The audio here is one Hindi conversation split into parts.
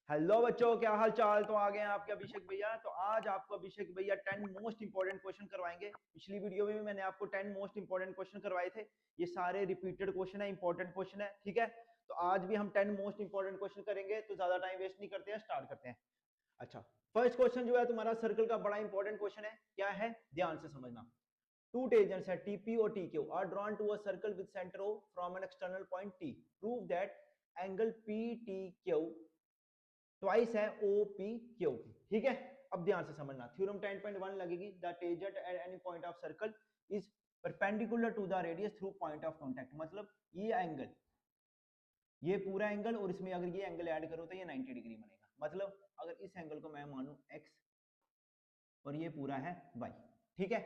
हेलो बच्चों, क्या हाल चाल। तो आ गए हैं आपके अभिषेक भैया। तो आज आपको अभिषेक भैया 10 मोस्ट इंपॉर्टेंट क्वेश्चन करवाएंगे। पिछली वीडियो में भी मैंने आपको 10 मोस्ट इंपॉर्टेंट क्वेश्चन करवाए थे। ये सारे रिपीटेड क्वेश्चन है, इंपॉर्टेंट क्वेश्चन है, ठीक है। तो आज भी हम 10 मोस्ट इंपॉर्टेंट क्वेश्चन करेंगे, तो ज्यादा टाइम वेस्ट नहीं करते हैं, स्टार्ट करते हैं। अच्छा, फर्स्ट क्वेश्चन जो है तुम्हारा सर्कल का बड़ा इंपॉर्टेंट क्वेश्चन है। क्या है, ध्यान से समझना। टू टेंजेंट्स है टीपी और TQ are drawn to a circle with centre O from an external point T. Prove that angle PTQ twice है OPQ की, ठीक है। अब ध्यान से समझना, थ्योरम 10.1 लगेगी। The tangent at any point of circle is perpendicular to the radius through point of contact. मतलब ये एंगल, ये पूरा एंगल और इसमें अगर ये एंगल ऐड करो तो ये 90 डिग्री बनेगा। मतलब अगर इस एंगल को मैं मानूं x और ये पूरा है y, ठीक है।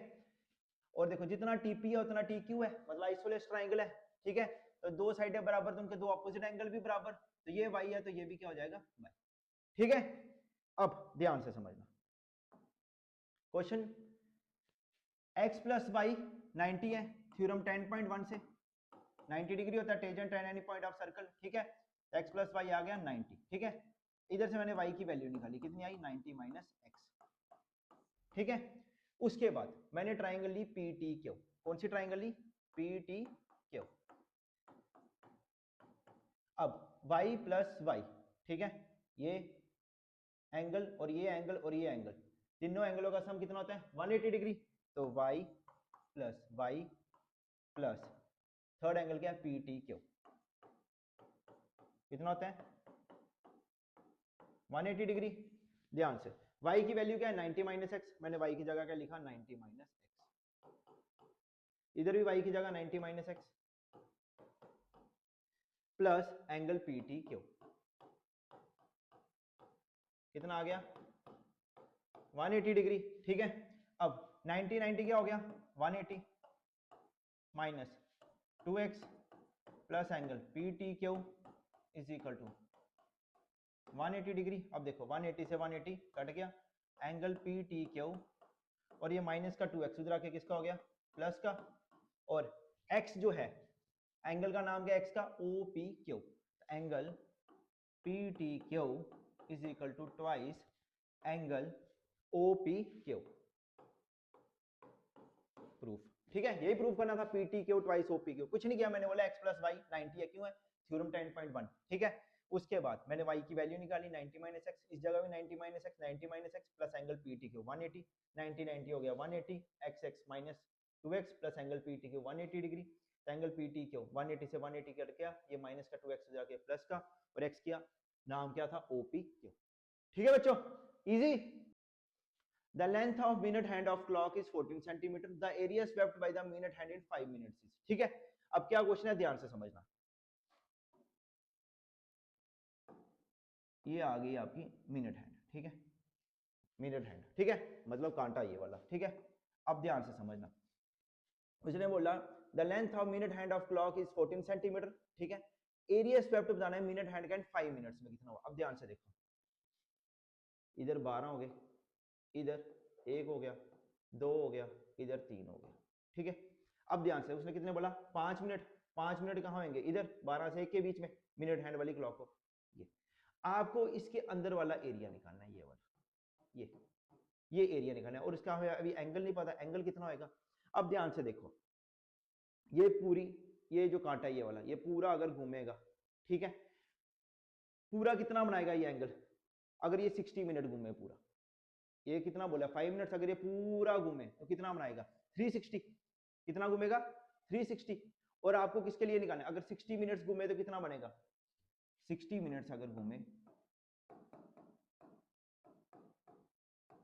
और देखो जितना TP है उतना TQ है, मतलब आइसोलेस ट्राइंगल है, ठीक है। तो दो साइडें बराबर तो उनके दो ऑपोजिट एंगल भी बराबर, तो ये y है तो ये भी क्या हो जाएगा y, ठीक है। अब ध्यान से समझना क्वेश्चन। x प्लस वाई 90 है, थ्योरम 10.1 से 90 डिग्री होता है tangent at any point of circle, ठीक है। x प्लस वाई आ गया 90, ठीक है। इधर से मैंने y की वैल्यू निकाली, कितनी आई 90 माइनस x, ठीक है। उसके बाद मैंने ट्राइंगल ली PTQ। कौन सी ट्राइंगल ली, PTQ। अब y प्लस वाई, ठीक है, ये एंगल और ये एंगल और ये एंगल, तीनों एंगलों का सम कितना होता है 180 डिग्री। तो y plus y plus third angle क्या है PTQ, कितना होता है 180 डिग्री। ध्यान से y की वैल्यू क्या है 90 माइनस एक्स, मैंने y की जगह क्या लिखा 90 माइनस एक्स। इधर भी y की जगह 90 minus x plus angle PTQ, कितना आ गया 180 डिग्री, ठीक है। अब 90 90 क्या हो गया 180 minus 2x plus angle PTQ is equal to 180 degree. अब देखो 180 से 180 कट गया, एंगल PTQ और ये माइनस का 2x उधर आके किसका हो गया प्लस का, और x जो है एंगल का नाम क्या है x का OPQ। Angle PTQ is equal to twice angle OPQ। Proof, ठीक है। यही प्रूफ करना था, PTQ ट्वाइस OPQ। कुछ नहीं किया मैंने, बोला x प्लस वाई 90 है, क्यों है थ्योरम 10.1, ठीक है। उसके बाद मैंने y की वैल्यू निकाली 90 माइनस एक्स, इस जगह भी 90 minus x, 90 minus x plus angle PTQ 180, 90 90 हो गया 180, x x minus 2x plus angle PTQ 180 degree. Angle PTQ 180 से 180 कट गया, ये माइनस का 2x जाके प्लस का, और x किया नाम क्या था OPQ, ठीक है बच्चों, easy. The length of minute hand of clock is 14 centimeter. The area swept by the minute hand in 5 minutes is, ठीक है। अब क्या क्वेश्चन है, ध्यान से समझना। ये आ गई आपकी मिनट हैंड, ठीक है, मिनट हैंड, ठीक है, मतलब कांटा ये वाला, ठीक है। अब ध्यान से समझना, उसने बोला the length of minute hand of clock is 14 centimetre, ठीक है। एरिया स्वेप्ट बताना है मिनट हैंड का इन 5 मिनट्स में कितना हुआ। अब ध्यान से देखो, इधर 12 हो गए, इधर 1 हो गया, 2 हो गया, इधर 3 हो गया, ठीक है। अब ध्यान से उसने कितने बोला 5 मिनट, 5 मिनट कहाँ होंगे इधर 12 से 1 के बीच में, मिनट हैंड वाली क्लॉक को। ये आपको इसके अंदर वाला एरिया निकालना है, ये वाला, ये एरिया निकालना है। और इसका अभी एंगल नहीं पता, एंगल कितना होगा। अब ध्यान से देखो, ये पूरी, ये जो कांटा ये वाला, ये पूरा अगर घूमेगा, ठीक है, पूरा कितना बनाएगा ये एंगल, अगर ये 60 मिनट घूमे पूरा, ये कितना बोला 5 मिनट्स, अगर ये पूरा घूमे तो कितना बनाएगा 360, कितना घूमेगा 360। और आपको किसके लिए निकालना है, अगर 60 मिनट्स घूमे तो कितना बनेगा 60 मिनट्स अगर घूमे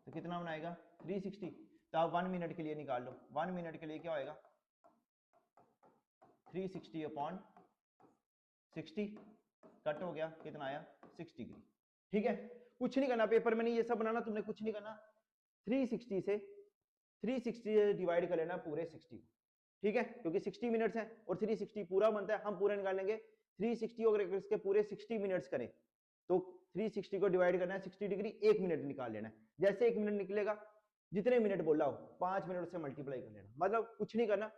तो कितना बनाएगा 360। तो आप 1 मिनट के लिए निकाल लो, 1 मिनट के लिए क्या होएगा 360 अपॉन 60, कट हो गया, कितना आया 6 डिग्री, ठीक है। कुछ नहीं करना, पेपर में नहीं ये सब बनाना, तुमने कुछ नहीं करना, 360 से डिवाइड कर लेना पूरे 60 को, ठीक है, क्योंकि 60 मिनट्स है और 360 पूरा बनता है, हम पूरा निकाल लेंगे। 360 अगर इसके पूरे 60 मिनट्स करें तो 360 को डिवाइड करना है 60 डिग्री, 1 मिनट निकाल लेना है। जैसे 1 मिनट निकलेगा, जितने मिनट बोला हो 5 मिनट से मल्टीप्लाई कर लेना, मतलब कुछ नहीं करना,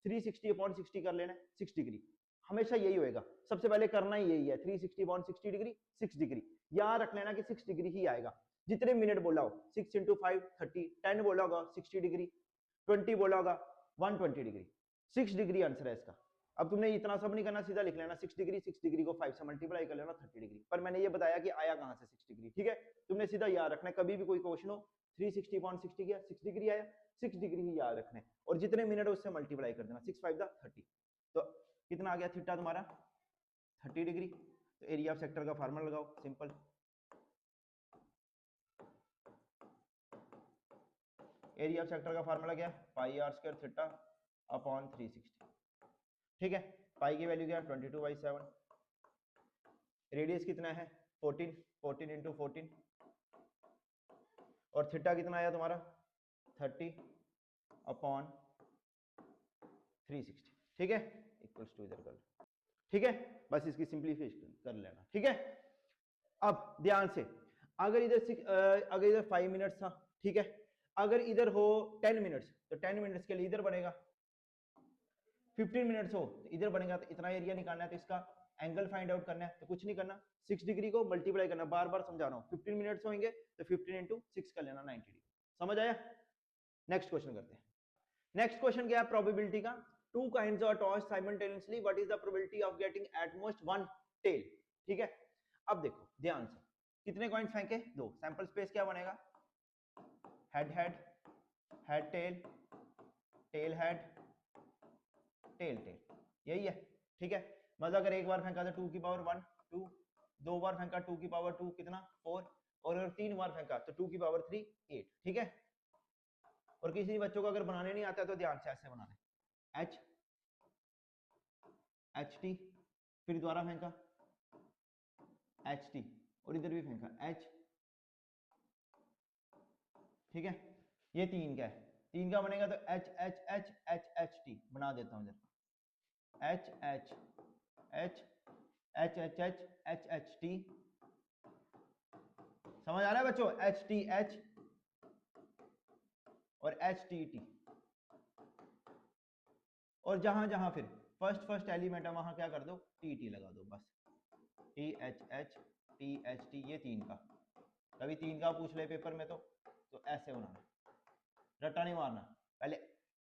360 अपॉन 60 कर लेना है 6 डिग्री, हमेशा यही होएगा, सबसे पहले करना ही यही है, 360 अपॉन 60 डिग्री 6 डिग्री। याद रख लेना कि 6 डिग्री ही आएगा। जितने मिनट बोला हो, 6 × 5 30, 10 बोला होगा 60 डिग्री, 20 बोला होगा 120 डिग्री, 6 डिग्री आंसर है इसका। अब तुमने इतना सब नहीं करना, सीधा लिख लेना 6 डिग्री को 5 से मल्टीप्लाई कर लेना 30 डिग्री। पर मैंने ये बताया कि आया कहां से 6 डिग्री, ठीक है। तुमने सीधा याद रखना, कभी भी कोई क्वेश्चन हो 360/60 किया 6 डिग्री आया, 6 डिग्री ही याद रखना है, और जितने मिनट उससे मल्टीप्लाई कर देना, 6 5 30। तो कितना आ गया थीटा तुम्हारा 30 डिग्री। तो एरिया ऑफ सेक्टर का फार्मूला लगाओ, सिंपल। एरिया ऑफ सेक्टर का फार्मूला क्या है, पाई r स्क्वायर थीटा अपॉन 360, ठीक है। पाई की वैल्यू क्या है 22/7, रेडियस कितना है 14, 14 × 14, और थीटा कितना आया तुम्हारा 30/360, ठीक है, इक्वल्स टू इधर कर, ठीक है। बस इसकी सिंप्लीफिकेशन कर लेना, ठीक है। अब ध्यान से, अगर इधर 5 मिनट्स था, ठीक है, अगर इधर हो 10 मिनट्स तो 10 मिनट्स के लिए इधर बनेगा, 15 मिनट्स हो तो इधर बनेगा। तो इतना एरिया निकालना है, तो इसका एंगल फाइंड आउट करना है। तो कुछ नहीं करना, 6 डिग्री को मल्टीप्लाई करना, बार बार समझा रहा हूँ। 15 मिनट्स होंगे तो 15 × 6 कर लेना, 90 डिग्री। समझ आया। नेक्स्ट क्वेश्चन करते हैं। नेक्स्ट क्वेश्चन क्या है, प्रोबेबिलिटी का। Two kinds are tossed simultaneously, what is the probability of getting at most one tail, ठीक है। अब देखो ध्यान से, कितने कॉइन्स फेंके, 2। सैंपल स्पेस क्या बनेगा, head head, head tail, tail head, tail tail, यही है, ठीक है। मतलब अगर एक बार फेंका तो 2 की पावर 1 2, 2 बार फेंका 2 की पावर 2 कितना 4, और अगर 3 बार फेंका तो 2 की पावर 3 8, ठीक है। और किसी बच्चों को अगर बनाने नहीं आता तो ध्यान से ऐसे बनाना है, एच एच टी, फिर दोबारा फेंका एच टी, और इधर भी फेंका एच, ठीक है। ये 3 का है, 3 का बनेगा तो H H H H H T बना देता हूं इधर, H H H H H H H H T. समझ आ रहा है बच्चों, एच टी एच और एच टी टी, और जहां जहां फिर फर्स्ट एलिमेंट है वहां क्या कर दो, टी टी लगा दो, बस टी एच टी, ये 3 का। कभी 3 का पूछ ले पेपर में तो ऐसे बनाना, रट्टा नहीं मारना। पहले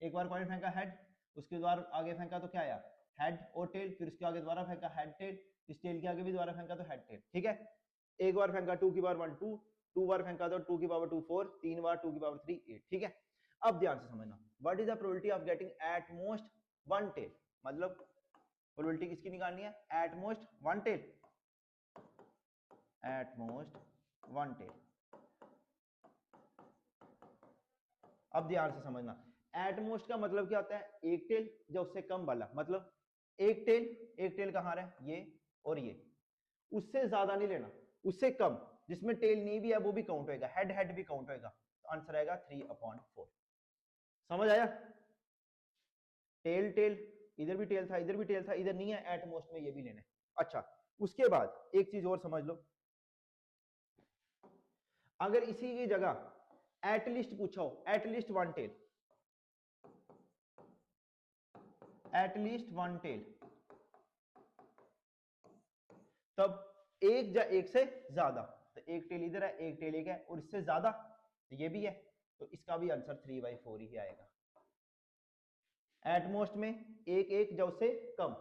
एक बार पॉइंट फेंका हेड, उसके बाद आगे फेंका तो क्या आया हेड और टेल, फिर उसके आगे दोबारा फेंका हेड टेल, इस टेल के आगे भी दोबारा फेंका तो हेड टेल, ठीक है। एक बार फेंका 2 की पावर 1 2, 2 बार फेंका तो 2 की पावर 2 4, 3 बार 2 की पावर 3 8, ठीक है। अब ध्यान से समझना, what is the probability of getting at most one tail, मतलब प्रोबेबिलिटी किसकी निकालनी है, at most one tail, at most one tail. अब ध्यान से समझना, एटमोस्ट का मतलब क्या होता है, एक टेल या उससे कम वाला, मतलब एक टेल कहाँ है, ये और ये, उससे ज्यादा नहीं लेना, उससे कम, जिसमें टेल नहीं भी है वो भी काउंट होएगा, हेड हेड भी काउंट होएगा। तो आंसर आएगा 3/4। समझ आया, टेल टेल, इधर भी टेल था इधर भी टेल था, इधर नहीं है, एटमोस्ट में ये भी लेना है। अच्छा, उसके बाद एक चीज और समझ लो, अगर इसी की जगह एटलीस्ट पूछा हो, at least one tail, at least one tail, तब एक या एक से ज्यादा, तो एक टेल इधर है एक टेल एक है, और इससे ज्यादा तो ये भी है, तो इसका भी आंसर 3/4 ही आएगा। एटमोस्ट में एक या उससे कम,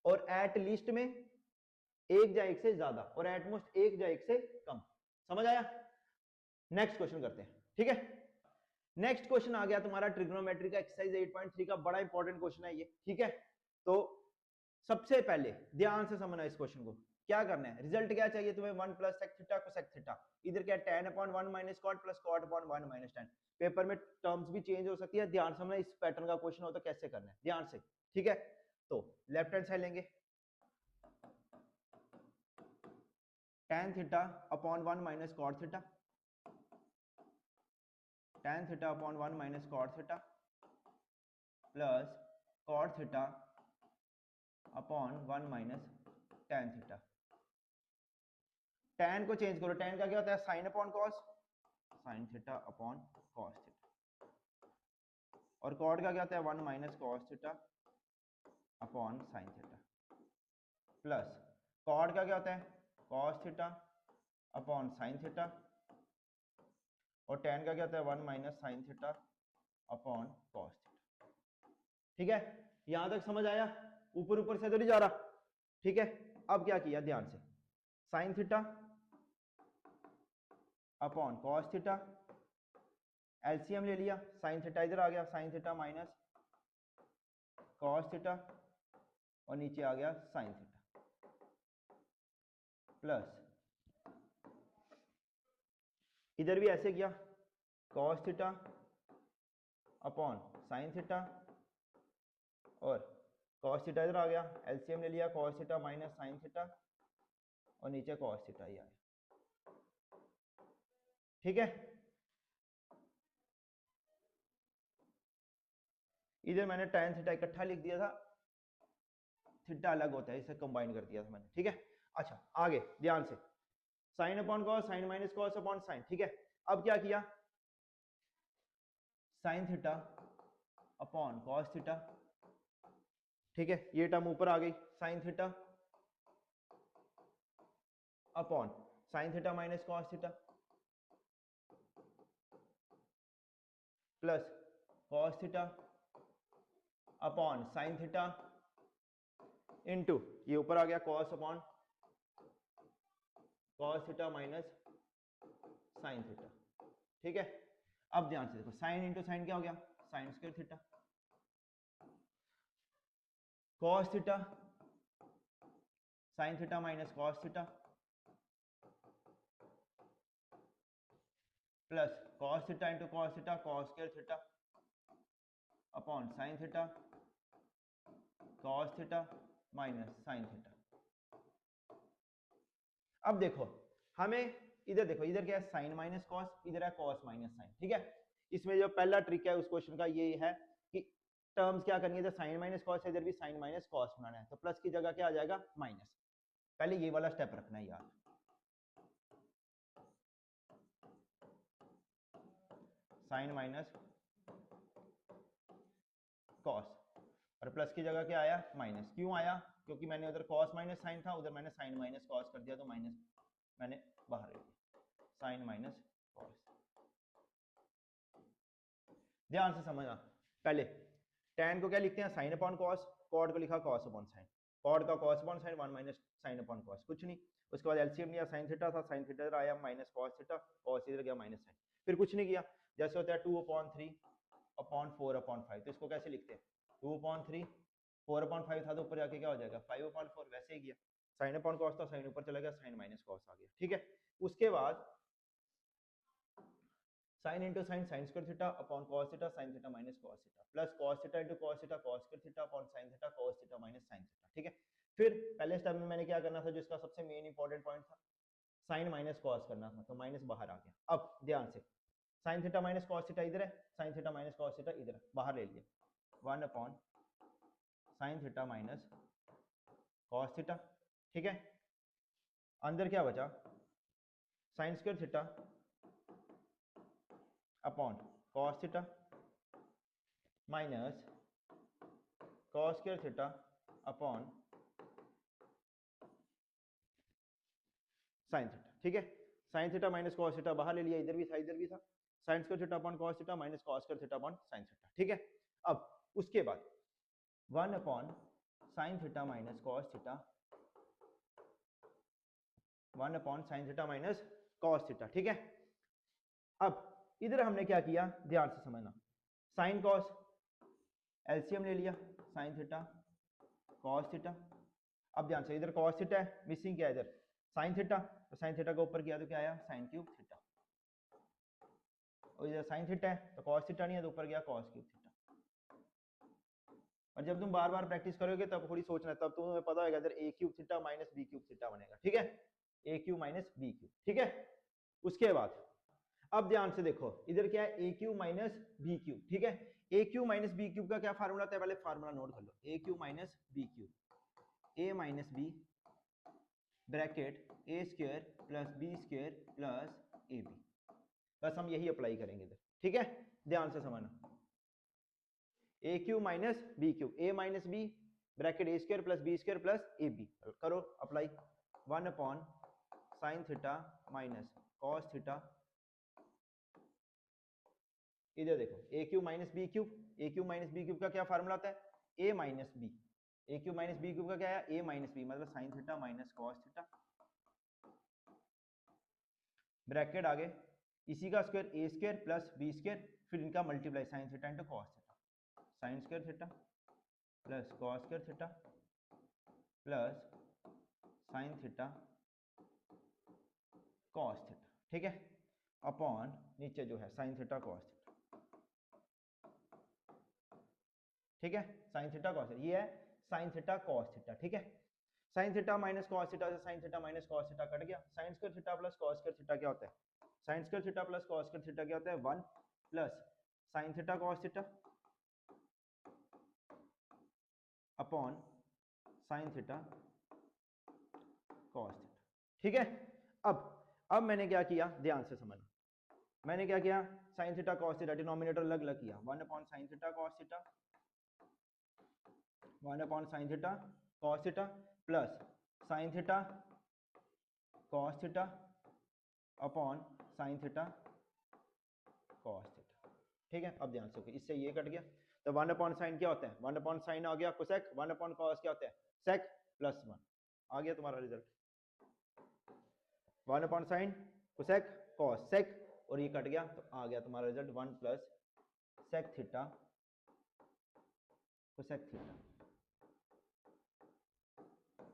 और एट लीस्ट में एक या एक से ज्यादा, और एटमोस्ट एक या एक से कम। समझ आया। नेक्स्ट क्वेश्चन करते हैं, ठीक है। नेक्स्ट क्वेश्चन आ गया तुम्हारा ट्रिग्नोमेट्री का, एक्सरसाइज 8.3 का, बड़ा इंपॉर्टेंट क्वेश्चन है ये, ठीक है। तो सबसे पहले ध्यान से समझना इस क्वेश्चन को, क्या करना है, रिजल्ट क्या चाहिए तुम्हें, 1 + sec थीटा cosec थीटा, इधर क्या tan/1 - cot + cot/1 - tan। Paper में टर्म्स भी चेंज हो सकती है, ध्यान से समझना, इस पैटर्न का क्वेश्चन हो तो कैसे करना है, ध्यान से, ठीक है। तो लेफ्ट हैंड साइड लेंगे, tan θ/1 - cot theta, tan θ/1 - cot theta plus cot θ/1 - tan theta. tan को चेंज करो, tan का क्या होता है sin/cos, sin θ/cos थीटा, और cot का क्या होता है 1 - cos θ/sin theta, plus cot का क्या होता है cos θ अपॉन साइन थीटा, और tan का क्या होता है 1 minus sine theta upon cos theta. ठीक है, यहां तक समझ आया? ऊपर ऊपर से तो नहीं जा रहा। ठीक है, अब क्या किया ध्यान से, sine theta upon cos theta, LCM ले लिया, साइन थीटा इधर आ गया, sign theta minus cos theta, और नीचे आ गया साइन थीटा, प्लस इधर भी ऐसे किया, cos theta upon sine theta, और कॉस थीटा इधर आ गया, एलसीएम ले लिया, cos theta minus sine theta, और नीचे कॉस थीटा ही आ गया। ठीक है, इधर मैंने tan थीटा इकट्ठा लिख दिया था, थीटा अलग होता है, इसे कंबाइन कर दिया था मैंने। ठीक है, अच्छा आगे ध्यान से, sine upon cos, sine minus cos upon sine. ठीक है, अब क्या किया, sine theta upon cos theta. ठीक है, ये टर्म ऊपर आ गई, sine theta upon sine theta minus cos theta, plus cos theta upon sine theta into ये ऊपर आ गया cos upon cos theta minus sine theta. ठीक है, अब ध्यान से देखो, साइन इंटू साइन क्या हो गया, sine square theta, cos theta sine theta minus cos theta, plus cos theta into cos theta, cos square theta upon sine theta cos theta minus sine theta. अब देखो हमें इधर देखो, इधर क्या है साइन माइनस कॉस, इधर है कॉस माइनस साइन। ठीक है, इसमें जो पहला ट्रिक है उस क्वेश्चन का ये है कि टर्म्स क्या करनी है, इधर साइन माइनस कॉस है, इधर भी साइन माइनस कॉस बनाना है, तो प्लस की जगह क्या आ जाएगा माइनस। पहले ये वाला स्टेप रखना है यार, साइन माइनस कॉस, और प्लस की जगह क्या आया माइनस। क्यों आया, क्योंकि मैंने उधर कॉस माइनस साइन था, उधर मैंने साइन माइनस कॉस कर दिया, तो माइनस मैंने बाहर ले लिया, साइन माइनस कॉस। ध्यान से समझना, पहले tan को क्या लिखते हैं साइन अपॉन कॉस, कॉड को लिखा कॉस अपॉन साइन, कॉड का cos upon sign 1 minus sign upon cos, कुछ नहीं। उसके बाद एलसीएम लिया, साइन थीटा था, साइन थीटा इधर आया माइनस कॉस थीटा, कॉस इधर गया माइनस साइन, फिर कुछ नहीं किया। जैसे होता है 2 अपॉन 3 अपॉन 4 अपॉन 5, तो इसको कैसे लिखते हैं 2 अपॉन 3, 4 अपॉन 5 था तो ऊपर जाके क्या हो जाएगा 5 अपॉन 4, वैसे ही किया। साइन अपॉन कॉस था, साइन ऊपर चला गया, साइन माइनस कॉस आ गया। ठीक है, उसके बाद sine into sine, sign square theta upon cos theta, sign theta minus cos theta, plus cos theta into cos theta, cos square theta upon sine theta, cos theta minus sine theta. ठीक है, फिर पहले स्टेप में मैंने क्या करना था, जिसका सबसे मेन इंपॉर्टेंट पॉइंट था, साइन माइनस कॉस करना था, तो माइनस बाहर आ गया। अब ध्यान से, sine theta minus cos theta इधर है, sine theta minus cos theta इधर है, बाहर ले लिया, 1 upon sine theta minus cos theta. ठीक है, अंदर क्या बचा, sign square theta upon cos theta minus cos square theta upon sine theta. ठीक है, sine theta minus cos theta बाहर ले लिया, इधर भी था इधर भी था, sign square theta upon cos theta minus cos square theta upon sine theta. ठीक है, अब उसके बाद 1 upon sine theta minus cos theta, 1 upon sine theta minus cos theta. ठीक है, अब इधर हमने क्या किया, ध्यान से समझना, साइन कॉस एलसीएम ले लिया, साइन थीटा कॉस थीटा। अब ध्यान से, इधर कॉस थीटा है, मिसिंग क्या है इधर साइन थीटा, तो साइन थीटा का ऊपर किया तो क्या आया साइन क्यूब थीटा, और इधर साइन थीटा है तो कॉस थीटा नहीं है, तो ऊपर गया कॉस क्यूब थीटा। और जब तुम बार बार प्रैक्टिस करोगे तब थोड़ी सोचना, तब तुम्हें पता होगा इधर a cube theta minus b cube theta बनेगा। ठीक है, a cube minus b cube. ठीक है, उसके बाद अब ध्यान से देखो, इधर क्या है a cube minus b cube. ठीक है, a cube minus b cube का क्या फार्मूला था, पहले फार्मूला नोट कर लो, a cube minus b cube, a minus b bracket a square plus b square plus a b, बस हम यही अप्लाई करेंगे इधर। ठीक है, ध्यान से समझना, a cube minus b cube, a minus b bracket a square plus b square plus a b, करो apply, 1 upon sine theta minus cos theta, इधर देखो a cube minus b cube, a cube minus b cube का क्या फार्मूला होता है, a minus b, a cube minus b cube का क्या है, ए माइनस बी, मतलब sine theta minus cos theta, bracket आगे, इसी का स्क्वायर ए स्क्वायर प्लस बी स्क्वायर, फिर इनका multiply sine theta into cos theta, sign square theta plus cos square theta plus sine theta cos theta, ठीक है, अपॉन नीचे जो है साइन थीटा कॉस थीटा, ठीक है, साइन थीटा कॉस, ये है साइन थीटा कॉस थीटा, ठीक है, sine theta minus cos theta से sine theta minus cos theta cut गया, sine square theta plus cos square theta क्या होता है, sine square theta plus cos square theta क्या होता है 1 plus sine theta cos theta upon sine theta cos theta, ठीक है। अब मैंने क्या किया, ध्यान से समझना, मैंने क्या किया, sine theta cos theta denominator अलग अलग किया, 1 upon sine theta cos theta, 1 upon sine theta cos theta plus sine theta cos theta upon sine theta cos theta, ठीक है। अब ध्यान से, इससे ये कट गया, तो 1 अपॉन साइन क्या होता है, 1 अपॉन साइन आ गया कोसेक, 1 अपॉन कॉस क्या होता है सेक प्लस 1, आ गया तुम्हारा result, 1 upon sine cosec cos sec, और ये कट गया तो आ गया तुम्हारा result 1 plus sec theta cosec theta,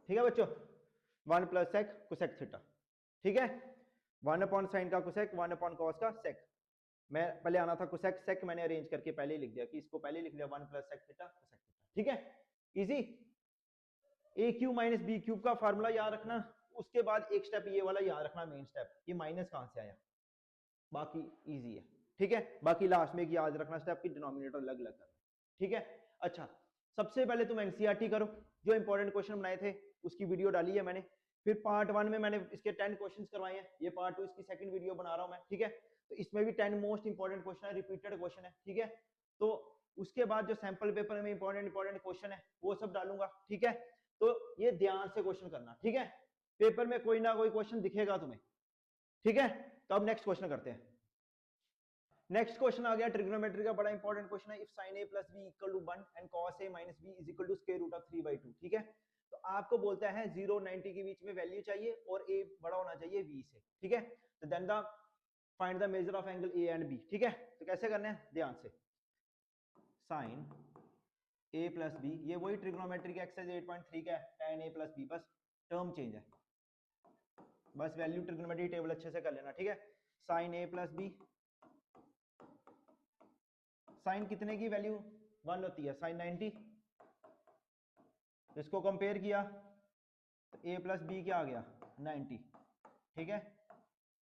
ठीक है बच्चों, 1 प्लस सेक कोसेक थीटा, ठीक है, 1 अपॉन साइन का कोसेक, 1 अपॉन कॉस का सेक, मैं पहले आना था कोसेक सेक, मैंने अरेंज करके पहले ही लिख दिया कि इसको पहले लिख दिया 1 plus sec theta cosec theta, ठीक है, easy. A cube minus b cube का फार्मूला याद रखना, उसके बाद एक स्टेप ये वाला याद रखना, मेन स्टेप, ये माइनस कहां से आया, बाकी इजी है, ठीक है, बाकी लास्ट में याद रखना स्टेप की डिनोमिनेटर अलग अलग करना, ठीक है। अच्छा, सबसे पहले तुम एनसीईआरटी करो, जो इंपॉर्टेंट क्वेश्चन बनाए थे उसकी वीडियो डाली है मैंने, फिर पार्ट 1 में मैंने इसके 10 क्वेश्चंस करवाए हैं, ये पार्ट 2 इसकी सेकंड वीडियो बना रहा हूं मैं, ठीक है, तो इसमें भी 10 मोस्ट इंपॉर्टेंट क्वेश्चन है, रिपीटेड क्वेश्चन है, ठीक है, तो उसके बाद जो सैंपल पेपर में इंपॉर्टेंट क्वेश्चन है वो सब डालूंगा, ठीक है, तो ये ध्यान से क्वेश्चन करना, ठीक है, पेपर में कोई ना कोई क्वेश्चन दिखेगा तुम्हें, ठीक है। तो अब नेक्स्ट क्वेश्चन करते हैं, नेक्स्ट क्वेश्चन आ गया ट्रिग्नोमेट्री का बड़ा इंपॉर्टेंट क्वेश्चन है, if sin a plus b equal to 1 and cos a minus b is equal to square root of 3/2, ठीक है, तो आपको बोलता है 0 90 के बीच में वैल्यू चाहिए और a बड़ा होना चाहिए v से, ठीक है, तो then the find the measure of angle a and b, ठीक है, तो कैसे करना है, ध्यान से, sin a plus b, ये वही ट्रिग्नोमेट्री का एक्सरसाइज 8.3 का है, tan a plus b, बस टर्म चेंज है, बस वैल्यू ट्रिग्नोमेट्री टेबल अच्छे से कर लेना, ठीक है, sin a plus b, sine कितने की वैल्यू 1 होती है, साइन 90, इसको कंपेयर किया तो a प्लस बी क्या आ गया 90, ठीक है,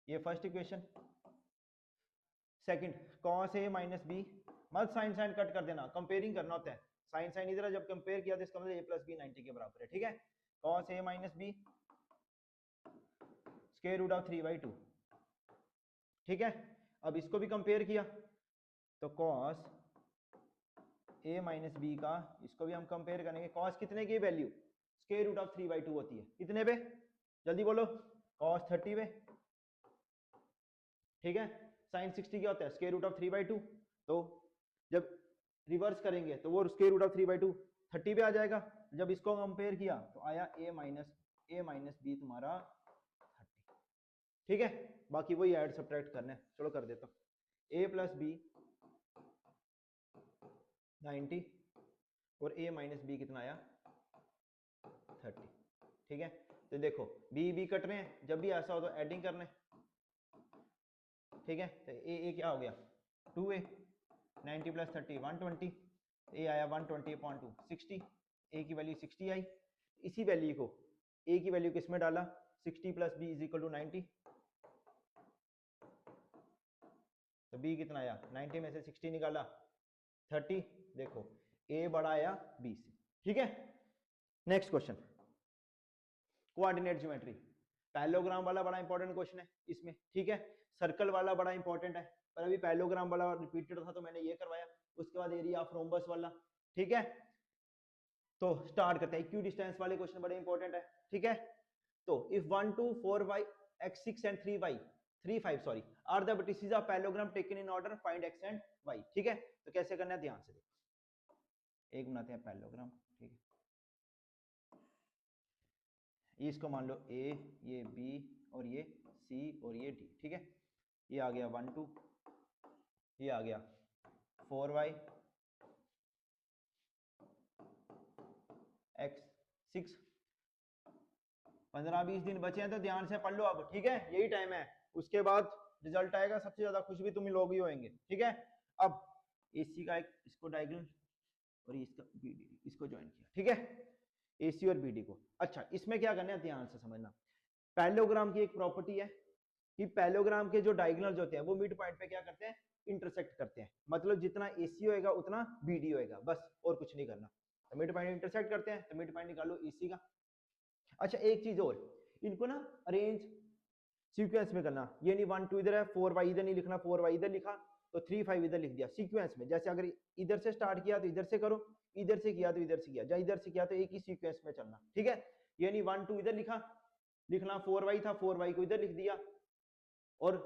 ये first equation. Second, cos a minus b, मत साइन साइन कट कर देना, कंपेयरिंग करना होता है, साइन साइन इधर जब कंपेयर किया तो इसका मतलब a प्लस बी 90 के बराबर है, ठीक है, cos a minus b square root of 3/2, ठीक है, अब इसको भी कंपेयर किया तो cos a माइनस बी का, इसको भी हम कंपेयर करेंगे, cos कितने की वैल्यू स्क्वायर रूट ऑफ 3/2 होती है, कितने पे, जल्दी बोलो, cos 30 पे, ठीक है, sin 60 क्या होता है स्क्वायर रूट ऑफ 3/2, तो जब रिवर्स करेंगे तो वो स्क्वायर रूट ऑफ 3/2 30 पे आ जाएगा, जब इसको कंपेयर किया तो आया a माइनस बी तुम्हारा 30, ठीक है, बाकी वही ऐड सब्ट्रैक्ट करना है, चलो कर देता हूं, a प्लस बी 90 और a माइनस बी कितना आया 30, ठीक है, तो देखो बी कट रहे हैं, जब भी ऐसा हो तो एडिंग करना है, ठीक है, तो ए क्या हो गया 2a, 90 प्लस 30 120, ए आया 120/2 60, ए की वैल्यू 60 आई, इसी वैल्यू को ए की वैल्यू किस में डाला 60 plus b is equal to 90, तो बी कितना आया 90 में से 60 निकाला 30, देखो ए बड़ा आया बी से, ठीक है। Next question, coordinate geometry, parallelogram वाला बड़ा इंपॉर्टेंट क्वेश्चन है इसमें, ठीक है, सर्कल वाला बड़ा इंपॉर्टेंट है, पर अभी पैरेललोग्राम वाला रिपीटेड था तो मैंने ये करवाया, उसके बाद एरिया ऑफ रोम्बस वाला, ठीक है, तो स्टार्ट करते हैं, इक्वी डिस्टेंस वाले क्वेश्चन बड़े इंपॉर्टेंट है, ठीक है, तो if 1 to 4y x6 and 3 5 sorry are the vertices of parallelogram taken in order, find x and y। ठीक है, तो कैसे करना है ध्यान से देखो। एक बनाते हैं पैरेललोग्राम, ठीक है, इसको मान लो a, ये b और ये c और ये d। ठीक है, ये आ गया 1 2, ये आ गया 4y x6। 15-20 दिन बचे हैं तो ध्यान से पढ़ लो अब, ठीक है, यही टाइम है, उसके बाद रिजल्ट आएगा, सबसे ज्यादा खुश भी तुम लोग ही होंगे। ठीक है, अब AC का एक इसको डायगोनल और इसका BD इसको ज्वाइन किया। ठीक है, AC और BD को। अच्छा, इसमें क्या करना है ध्यान से समझना। पैरेललोग्राम की एक प्रॉपर्टी है कि पैरेललोग्राम के जो डायगोनल्स होते हैं वो मिड पॉइंट पे क्या करते हैं, इंटरसेक्ट करते हैं। मतलब जितना AC होएगा उतना BD होएगा, बस और कुछ नहीं करना। तो मिड पॉइंट इंटरसेक्ट करते हैं, तो मिड पॉइंट निकालो AC का। अच्छा, एक चीज और, इनको ना अरेंज सीक्वेंस में करना, ये नहीं 1 2 इधर है, 4y इधर नहीं लिखना, 4y इधर लिखा तो 3 5 इधर लिख दिया, सीक्वेंस में। जैसे अगर इधर से स्टार्ट किया तो इधर से करो, इधर से किया तो इधर से किया, या इधर से किया तो एक ही सीक्वेंस में चलना। ठीक है, ये नहीं 1 2 इधर लिखना 4y था, 4y को इधर लिख दिया और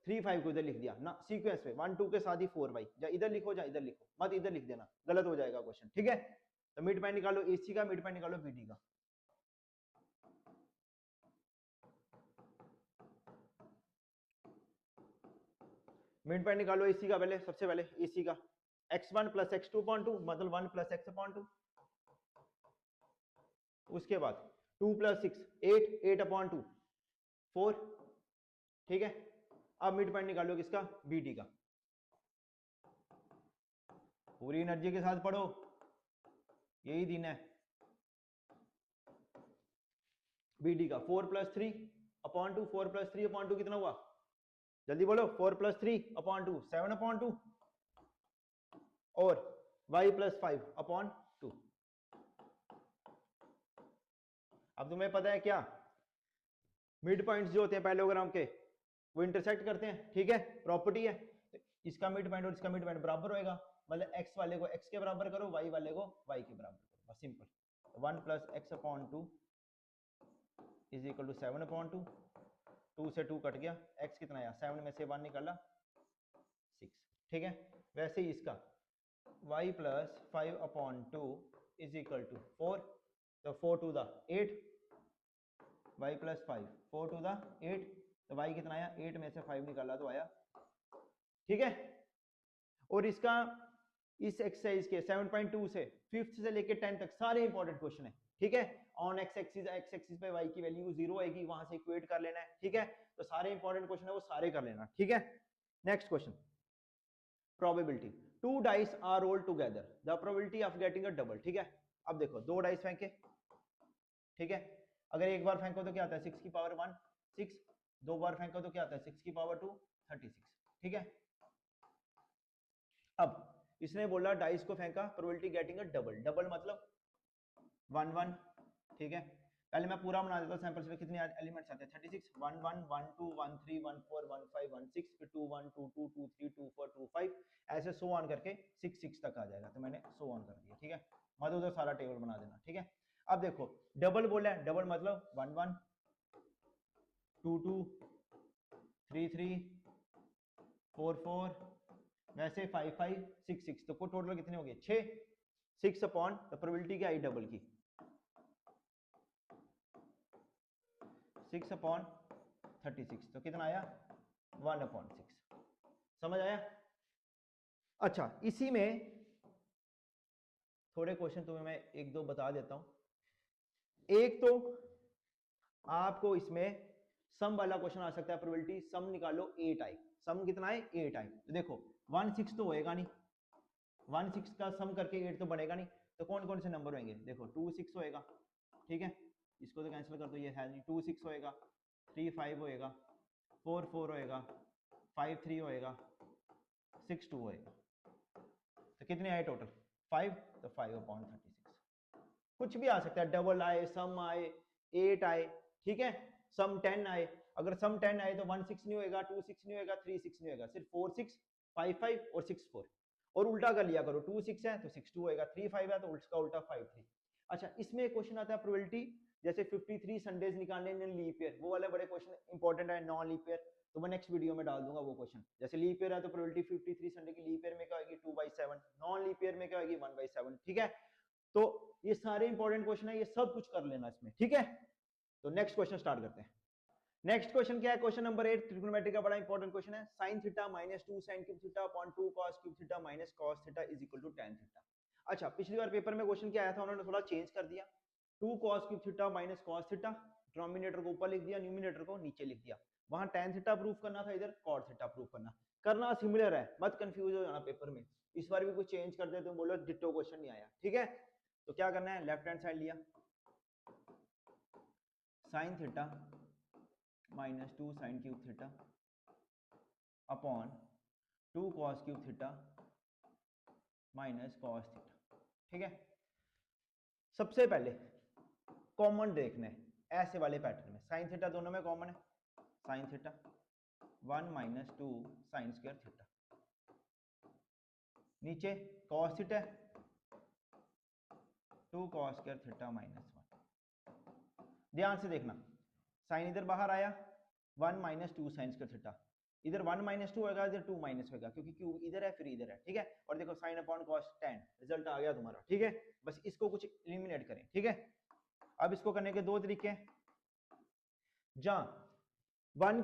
3 5 को इधर लिख दिया ना, सीक्वेंस में 1 2 के साथ ही 4y, या इधर लिखो या इधर लिखो, मत इधर लिख देना, गलत हो जाएगा क्वेश्चन। ठीक है, तो मिड पॉइंट निकालो AC का, मिड पॉइंट निकालो BD का। मिड पॉइंट निकालो AC का, पहले सबसे पहले AC का x1 + x2/2 मतलब 1 + x/2, उसके बाद 2 + 6 8 8/2 4। ठीक है, अब मिड पॉइंट निकालो किसका, BD का। पूरी एनर्जी के साथ पढ़ो, यही दिन है। BD का 4 + 3/2, 4 + 3/2 कितना हुआ, जल्दी बोलो, 4 + 3/2 7/2 और y + 5/2। अब तुम्हें पता है क्या, मिड पॉइंट्स जो होते हैं पैरेललोग्राम के वो इंटरसेक्ट करते हैं। ठीक है, प्रॉपर्टी है, तो इसका मिड पॉइंट और इसका मिड पॉइंट बराबर होएगा, मतलब x वाले को x के बराबर करो, y वाले को y के बराबर करो, बस सिंपल। 1 + x/2 = 7/2, 2 से 2 कट गया, x कितना आया, 7 में से 1 निकाला 6। ठीक है, वैसे ही इसका y + 5/2 = 4, तो 4 to the 8, y + 5 4 to the 8, तो y कितना आया, 8 में से 5 निकाला तो आया। ठीक है, और इसका इस एक्सरसाइज के 7.2 से 5th से लेके 10 तक सारे इंपॉर्टेंट क्वेश्चन है। ठीक है, ऑन x एक्सिस पे y की वैल्यू 0 आएगी, वहां से इक्वेट कर लेना है। ठीक है, तो सारे इंपॉर्टेंट क्वेश्चन है वो सारे कर लेना। ठीक है, next question, probability. 2 dice are rolled together, the probability of getting a double. ठीक है, अब देखो 2 डाइस फेंके, ठीक है, अगर एक बार फेंको तो क्या आता है 6 की पावर 1 6, 2 बार फेंको तो क्या आता है 6 की पावर 2 36। ठीक है, अब इसने बोला डाइस को फेंका, probability getting a double, double मतलब 1 1। ठीक है, पहले मैं पूरा बना देता हूं, सैंपल्स में कितने एलिमेंट्स आते हैं 36, 1 1 1 2 1 3 1 4 1 5 1 6, फिर 2 1 2 2 2 3 2 4 2 5, ऐसे सो ऑन करके 6 6 तक आ जाएगा, तो मैंने सो ऑन कर दिया। ठीक है, मत उधर सारा टेबल बना देना। ठीक है, अब देखो डबल बोला है, डबल मतलब 1 1 2 2 3 3 4 4, वैसे 5 5 6 6, तो टोटल कितने हो गए 6, 6 अपॉन द प्रोबेबिलिटी क्या आई डबल की 6 अपॉन 36, तो कितना आया 1/6। समझ आया? अच्छा, इसी में थोड़े क्वेश्चन तुम्हें मैं एक दो बता देता हूं। एक तो आपको इसमें सम वाला क्वेश्चन आ सकता है, प्रोबेबिलिटी सम निकालो 8 आई, सम कितना है 8 आई। तो देखो 1 6 तो होएगा नहीं, 1 6 का सम करके 8 तो बनेगा नहीं, तो कौन कौन से नंबर होंगे, देखो 2 6 होएगा। ठीक है, इसको तो कैंसिल कर दो, ये है नहीं, 2 6 होएगा, 3 5 होएगा, 4 4 होएगा, 5 3 होएगा, 6 2 होएगा, तो कितने आए टोटल 5, तो 5/36। कुछ भी आ सकता है, डबल आए, सम आए, 8 आए। ठीक है, सम 10 आए, अगर सम 10 आए तो 1 6 नहीं होएगा, 2 6 नहीं होएगा, 3 6 नहीं होएगा, सिर्फ 4 6 5 5 और 6 4, और उल्टा कर लिया करो, 2 6 है तो 6 2 होएगा, 3 5 है तो उसका उल्टा 5 3। अच्छा, इसमें एक क्वेश्चन आता है प्रोबेबिलिटी जैसे 53 संडेज निकालने इन लीप ईयर, वो वाले बड़े क्वेश्चन इंपॉर्टेंट है। नॉन लीप ईयर तो मैं नेक्स्ट वीडियो में डाल दूंगा वो क्वेश्चन। जैसे लीप ईयर है तो प्रोबेबिलिटी 53 संडे की, लीप ईयर में क्या होगी 2/7, नॉन लीप ईयर में क्या होगी 1/7। ठीक है, तो ये सारे इंपॉर्टेंट क्वेश्चन है, ये सब कुछ कर लेना इसमें। ठीक है, तो नेक्स्ट क्वेश्चन स्टार्ट करते हैं। नेक्स्ट क्वेश्चन क्या है, क्वेश्चन नंबर 8 ट्रिग्नोमेट्री का बड़ा इंपॉर्टेंट क्वेश्चन है। sin theta -2 sin cube theta upon 2 cos cube theta minus cos theta is equal to tan theta. अच्छा, पिछली बार पेपर में क्वेश्चन क्या आया था, उन्होंने थोड़ा चेंज कर दिया। 2 cos cube theta minus cos theta, denominator को ऊपर लिख दिया, न्यूमिनेटर को नीचे लिख दिया। वहां tan थीटा प्रूफ करना था, इधर cos थीटा प्रूफ करना सिमिलर है, मत कंफ्यूज हो जाना पेपर में। इस बार भी कुछ चेंज कर दे तो बोलो डिट्टो क्वेश्चन नहीं आया। ठीक है, तो क्या करना है, लेफ्ट हैंड साइड लिया, sin theta -2 sin cube theta upon 2 cos cube theta minus cos theta. ठीक है, सबसे पहले कॉमन देखना है ऐसे वाले पैटर्न में। sin थीटा दोनों में कॉमन है, sin theta 1 - 2 sin square theta, नीचे cos theta 2 cos square theta -1। ध्यान से देखना, sin इधर बाहर आया 1 - 2 sin स्क्वायर थीटा, इधर 1 - 2 होगा, इधर 2 माइनस होगा, क्योंकि क्यूब इधर है फिर इधर है। ठीक है, और देखो sin upon cos tan, result आ गया तुम्हारा। ठीक है, बस इसको कुछ एलिमिनेट करें। ठीक है, अब इसको करने के दो तरीके हैं। जहां 1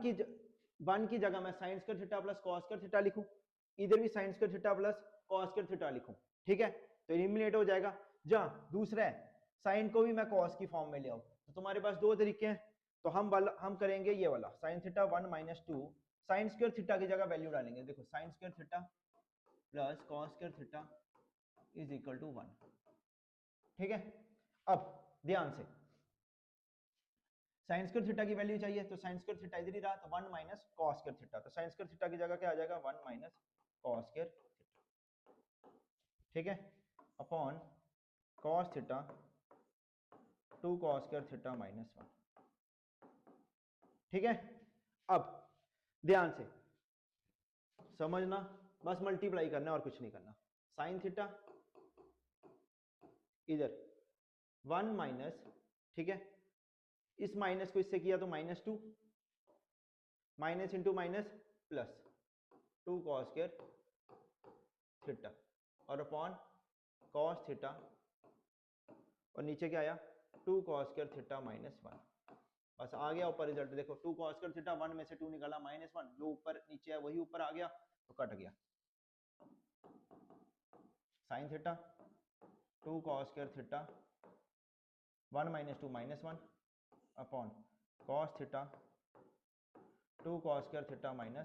की जगह मैं sin square theta plus cos square theta लिखूं, इधर भी sin square theta plus cos square theta लिखूं। ठीक है, तो एलिमिनेट हो जाएगा। जहां दूसरा है sin को भी मैं cos की फॉर्म में ले आऊं, तो तुम्हारे पास दो तरीके हैं। तो हम करेंगे ये वाला sin theta 1 - 2 sin square theta की जगह वैल्यू डालेंगे। देखो sin square theta plus cos square theta is equal to 1। ठीक है, अब ध्यान से sin स्क्वायर थीटा की वैल्यू चाहिए, तो sin स्क्वायर थीटा इधर ही रहा, तो 1 माइनस cos स्क्वायर थीटा, तो sin स्क्वायर थीटा की जगह क्या आ जाएगा 1 माइनस cos स्क्वायर थीटा। ठीक है, upon cos theta 2 cos square theta -1। ठीक है, अब ध्यान से समझना, बस मल्टीप्लाई करना और कुछ नहीं करना। sin थीटा इधर 1 माइनस, ठीक है, इस माइनस को इससे किया तो -2, minus into minus plus 2 cos square theta और अपॉन cos थीटा, और नीचे क्या आया 2 cos स्क्वायर थीटा -1। बस आ गया ऊपर रिजल्ट। देखो 2 cos स्क्वायर थीटा 1 में से 2 निकाला -1, जो ऊपर नीचे है वही ऊपर आ गया, तो कट गया। sin theta 2 cos square theta 1 - 2 -1 upon cos theta 2 cos square theta -1।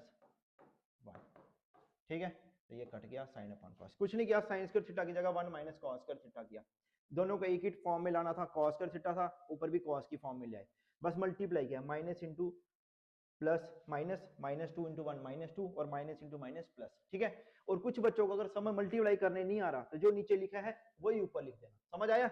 ठीक है, तो ये कट गया sin अपॉन cos। कुछ नहीं किया, sin स्क्वायर थीटा की जगह 1 माइनस cos स्क्वायर थीटा किया। दोनों को एक ही फॉर्म में लाना था, cos स्क्वायर थीटा था, ऊपर भी cos की फॉर्म में ले आए, बस मल्टीप्लाई किया, minus into plus minus, -2 into 1 -2 और माइनस इंटू माइनस प्लस। ठीक है, और कुछ बच्चों को अगर समय मल्टीप्लाई करने नहीं आ रहा तो जो नीचे लिखा है वही ऊपर लिख देना। समझ आया,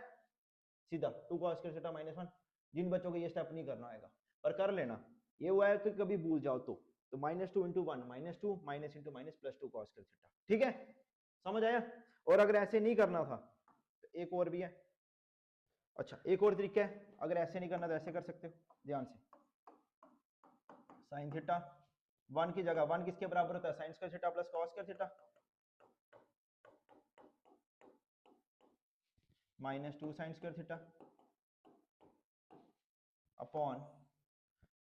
सीधा 2 cos स्क्वायर थीटा -1। जिन बच्चों को ये स्टेप नहीं करना आएगा पर कर लेना, ये हुआ है कि कभी भूल जाओ तो -2 into 1 -2 minus into minus plus 2 cos square theta. ठीक है, समझ आया। और अगर ऐसे नहीं करना था तो एक और भी है। अच्छा, एक और तरीका है, अगर ऐसे नहीं करना तो ऐसे कर सकते हो। ध्यान से, sin थीटा 1 की जगह 1 किसके बराबर होता है, sin square theta plus cos square theta -2 sin square theta upon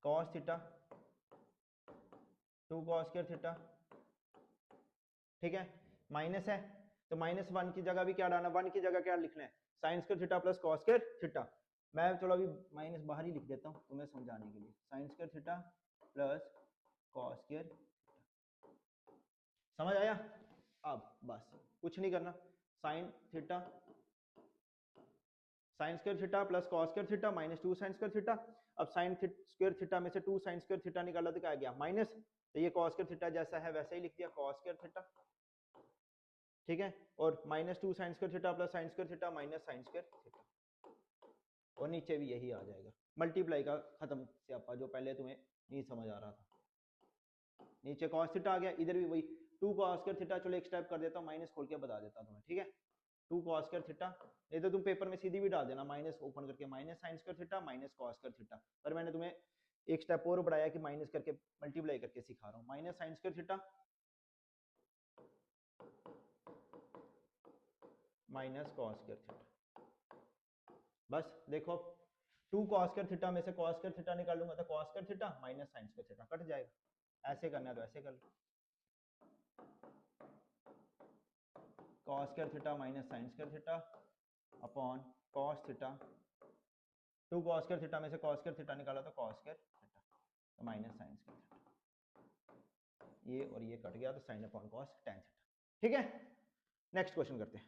cos theta 2 cos square theta. ठीक है, माइनस है तो -1 की जगह भी क्या डालना, 1 की जगह क्या लिखना है, sin square theta plus cos square theta. मैं चलो अभी माइनस बाहर ही लिख देता हूँ तुम्हें समझाने के लिए, sin square theta plus cos square. समझ आया। अब बस कुछ नहीं करना, sin theta sin square theta plus cos square theta -2 sin square theta. अब sin स्क्वायर थीटा में से 2 sin स्क्वायर थीटा निकाला तो क्या आ गया माइनस, तो ये cos स्क्वायर थीटा जैसा है वैसा ही लिख दिया cos स्क्वायर थीटा। ठीक है, और -2 sin square theta plus sin square theta minus sin square theta, और नीचे भी यही आ जाएगा। मल्टीप्लाई का खत्म स्यापा जो पहले तुम्हें नहीं समझ आ रहा था। नीचे cos थीटा आ गया, इधर भी वही 2 cos स्क्वायर थीटा। चलो एक स्टेप कर देता हूँ, माइनस खोल के बता देता हूँ तुम्हें। ठीक है, 2 cos स्क्वायर थीटा, नहीं तो तुम पेपर में सीधी भी डाल देना माइनस ओपन करके minus sign square theta minus cos square theta, पर मैंने तुम्हें एक स्टेप और बढ़ाया कि माइनस करके मल्टीप्लाई करके सिखा रहा हूँ। Minus sign square theta minus cos square theta. बस देखो 2 cos स्क्वायर थीटा में से cos स्क्वायर थीटा निकालूंगा तो cos square theta minus sign square theta cut जाएगा। ऐसे करना है तो ऐसे कर लो, cos square theta minus sign square theta upon cos theta. 2 cos square theta में से cos स्क्वायर थीटा निकाला तो cos स्क्वायर थीटा तो माइनस साइन स्क्वायर थीटा, ये और ये कट गया तो sine upon cos tan theta. ठीक है, नेक्स्ट क्वेश्चन करते हैं।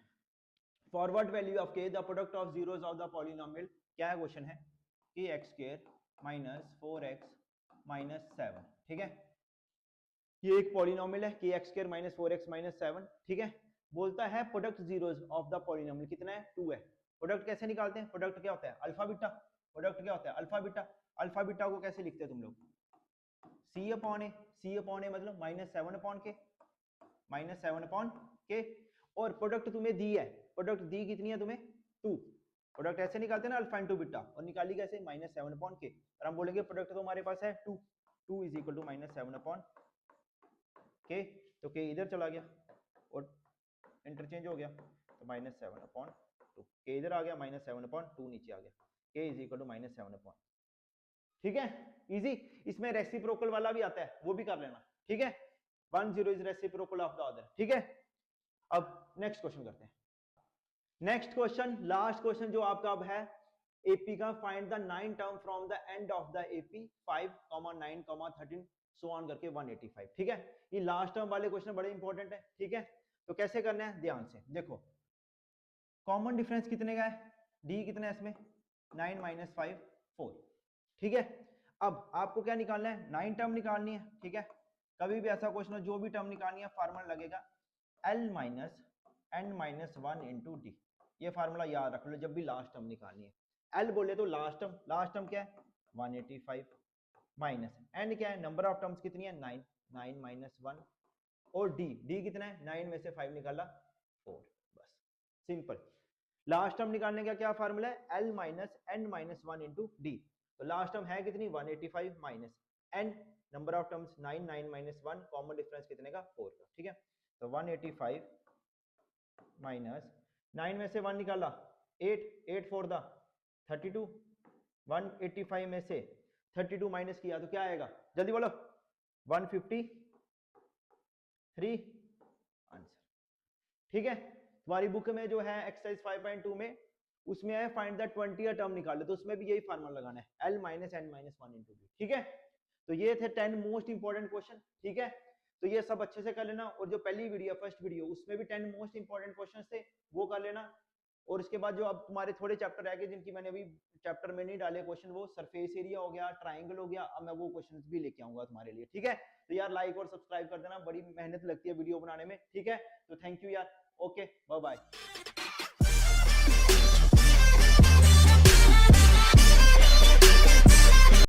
फॉरवर्ड वैल्यू ऑफ के the product of zeros of the polynomial, क्या है क्वेश्चन है कि x square minus 4x minus 7। ठीक है, ये एक पॉलिनोमियल है कि x square minus 4x minus 7। ठीक है, बोलता है product zeros of the polynomial कितना है 2 है। प्रोडक्ट कैसे निकालते हैं, प्रोडक्ट क्या होता है अल्फा बीटा, प्रोडक्ट क्या होता है अल्फा बीटा। अल्फा बीटा को कैसे लिखते हैं तुम लोग, सी अपॉन ए मतलब माइनस 7 अपॉन के, माइनस 7 अपॉन के। और प्रोडक्ट तुम्हें दी है, प्रोडक्ट दी कितनी है तुम्हें 2। प्रोडक्ट ऐसे निकालते हैं ना अल्फा इंटू बीटा, और निकाली कैसे माइनस 7 अपॉन के, और हम बोलेंगे प्रोडक्ट तो हमारे पास है 2 is equal to minus 7 upon k, तो के इधर चला गया और इंटरचेंज हो गया तो माइनस 7 अपॉन 2, के इधर आ गया माइनस 7 अपॉन 2 नीचे आ गया, k is equal to minus 7 upon. ठीक है, इजी। इसमें रेसिप्रोकल वाला भी आता है, वो भी कर लेना। ठीक है, 1 0 is reciprocal of the other. ठीक है, अब नेक्स्ट क्वेश्चन करते हैं। नेक्स्ट क्वेश्चन, लास्ट क्वेश्चन जो आपका अब है एपी का, find the 9 term from the end of the AP 5, 9, 13 so on करके 185। ठीक है, ये लास्ट टर्म वाले क्वेश्चन बड़े इंपॉर्टेंट है। ठीक है, तो कैसे करना है ध्यान से देखो, कॉमन डिफरेंस कितने का है, डी कितना है इसमें 9 माइनस 5 4। ठीक है, अब आपको क्या निकालना है 9 टर्म निकालनी है। ठीक है, कभी भी ऐसा क्वेश्चन हो जो भी टर्म निकालनी है फार्मूला लगेगा L minus n minus 1 into D. ये फार्मूला याद रख लो जब भी लास्ट टर्म निकालनी है। L बोले तो लास्ट टर्म क्या है 185 माइनस n क्या है नंबर ऑफ टर्म्स कितनी है 9, 9 माइनस 1, और d कितना है 9 में से 5 निकाला 4। बस सिंपल। लास्ट टर्म निकालने का क्या फार्मूला है L minus n minus 1 into D. तो लास्ट टर्म है कितनी 185 minus n number of terms 9, 9 minus 1, common difference कितने का 4 का। ठीक है, तो 185 माइनस 9 में से 1 निकाला 8, 8 4 दा 32, 185 में से 32 माइनस किया तो क्या आएगा जल्दी बोलो 153 आंसर। ठीक है, तुम्हारी बुक में जो है एक्सरसाइज 5.2 में उसमें है फाइंड द 20 टर्म निकाले, तो उसमें भी यही फार्मूला लगाना है L minus n minus 1 into D. ठीक है, तो ये थे 10 मोस्ट इंपॉर्टेंट क्वेश्चन। ठीक है, तो ये सब अच्छे से कर लेना, और जो पहली वीडियो फर्स्ट वीडियो उसमें भी 10 मोस्ट इंपॉर्टेंट क्वेश्चंस थे वो कर लेना। और इसके बाद जो अब तुम्हारे थोड़े चैप्टर रह गए जिनकी मैंने अभी चैप्टर में नहीं डाले क्वेश्चन, वो सरफेस एरिया हो गया, ट्राइंगल हो गया, अब मैं वो क्वेश्चंस भी लेके आऊंगा तुम्हारे लिए। ठीक है, तो यार लाइक और सब्सक्राइब कर देना, बड़ी मेहनत लगती है वीडियो बनाने में। ठीक है, तो थैंक यू यार, ओके बाय बाय।